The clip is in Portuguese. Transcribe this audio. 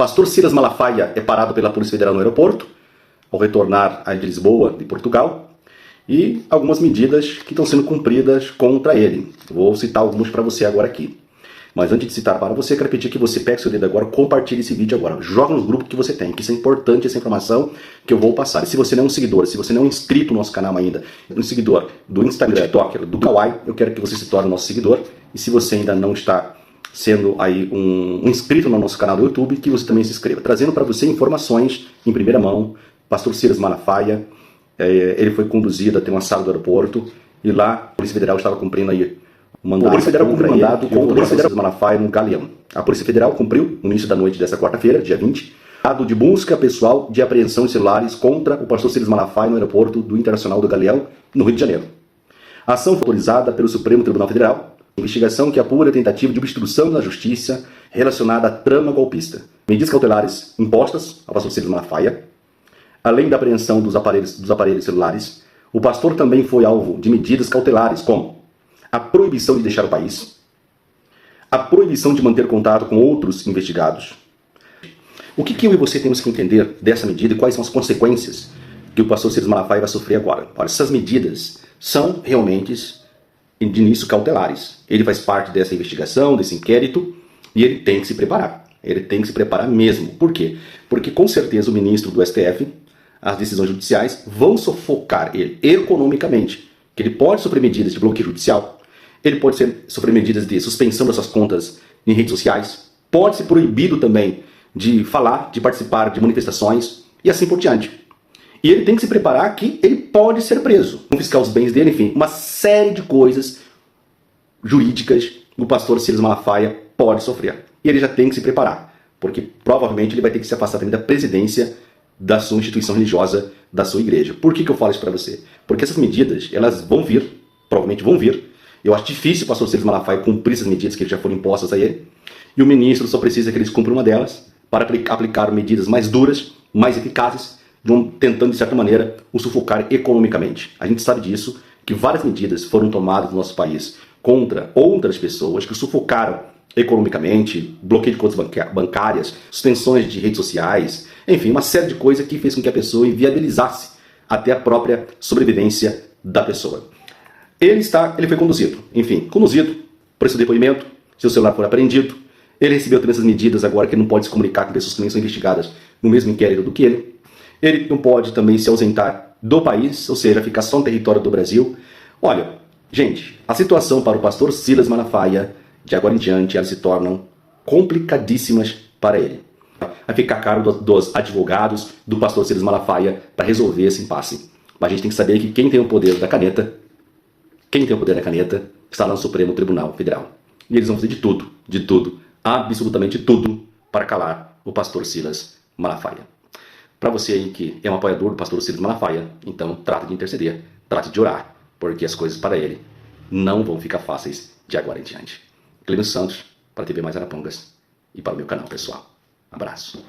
Pastor Silas Malafaia é parado pela Polícia Federal no aeroporto, ao retornar de Lisboa, de Portugal, e algumas medidas que estão sendo cumpridas contra ele. Vou citar alguns para você agora aqui. Mas antes de citar para você, quero pedir que você pegue seu dedo agora, compartilhe esse vídeo agora, joga nos grupos que você tem, que isso é importante, essa informação que eu vou passar. E se você não é um seguidor, se você não é um inscrito no nosso canal ainda, um seguidor do Instagram, do TikTok, do Kawaii, eu quero que você se torne nosso seguidor. E se você ainda não está sendo aí um inscrito no nosso canal do YouTube, que você também se inscreva. Trazendo para você informações em primeira mão. Pastor Silas Malafaia, ele foi conduzido até uma sala do aeroporto, e lá a Polícia Federal estava cumprindo aí o mandado. A Polícia Federal cumpriu o mandado contra o Pastor Silas Malafaia no Galeão. A Polícia Federal cumpriu, no início da noite desta quarta-feira, dia 20, mandado de busca pessoal de apreensão de celulares contra o Pastor Silas Malafaia no aeroporto do Internacional do Galeão, no Rio de Janeiro. A ação foi autorizada pelo Supremo Tribunal Federal, investigação que apura a tentativa de obstrução da justiça relacionada à trama golpista. Medidas cautelares impostas ao Pastor Silas Malafaia. Além da apreensão dos aparelhos celulares, o pastor também foi alvo de medidas cautelares, como a proibição de deixar o país, a proibição de manter contato com outros investigados. O que eu e você temos que entender dessa medida e quais são as consequências que o pastor Silas Malafaia vai sofrer agora? Olha, essas medidas são realmente de início cautelares. Ele faz parte dessa investigação, desse inquérito, e ele tem que se preparar. Ele tem que se preparar mesmo. Por quê? Porque com certeza o ministro do STF, as decisões judiciais, vão sufocar ele economicamente. Que ele pode sofrer medidas de bloqueio judicial, ele pode sofrer medidas de suspensão das suas contas em redes sociais, pode ser proibido também de falar, de participar de manifestações e assim por diante. E ele tem que se preparar que ele pode ser preso, confiscar os bens dele, enfim, uma série de coisas jurídicas o pastor Silas Malafaia pode sofrer. E ele já tem que se preparar, porque provavelmente ele vai ter que se afastar também da presidência da sua instituição religiosa, da sua igreja. Por que eu falo isso para você? Porque essas medidas, elas vão vir, provavelmente vão vir. Eu acho difícil o pastor Silas Malafaia cumprir essas medidas que já foram impostas a ele. E o ministro só precisa que eles cumpram uma delas para aplicar medidas mais duras, mais eficazes, tentando, de certa maneira, o sufocar economicamente. A gente sabe disso, que várias medidas foram tomadas no nosso país contra outras pessoas que o sufocaram economicamente, bloqueio de contas bancárias, suspensões de redes sociais, enfim, uma série de coisas que fez com que a pessoa inviabilizasse até a própria sobrevivência da pessoa. Ele foi conduzido, por esse depoimento, seu celular foi apreendido, ele recebeu também essas medidas agora que ele não pode se comunicar com pessoas que nem são investigadas no mesmo inquérito do que ele não pode também se ausentar do país, ou seja, ficar só no território do Brasil. Olha, gente, a situação para o pastor Silas Malafaia, de agora em diante, elas se tornam complicadíssimas para ele. Vai ficar a cargo dos advogados do pastor Silas Malafaia para resolver esse impasse. Mas a gente tem que saber que quem tem o poder da caneta, está lá no Supremo Tribunal Federal. E eles vão fazer de tudo, absolutamente tudo, para calar o pastor Silas Malafaia. Para você aí que é um apoiador do pastor Silas Malafaia, então trate de interceder, trate de orar, porque as coisas para ele não vão ficar fáceis de agora em diante. Clemens Santos, para a TV Mais Arapongas e para o meu canal pessoal. Abraço.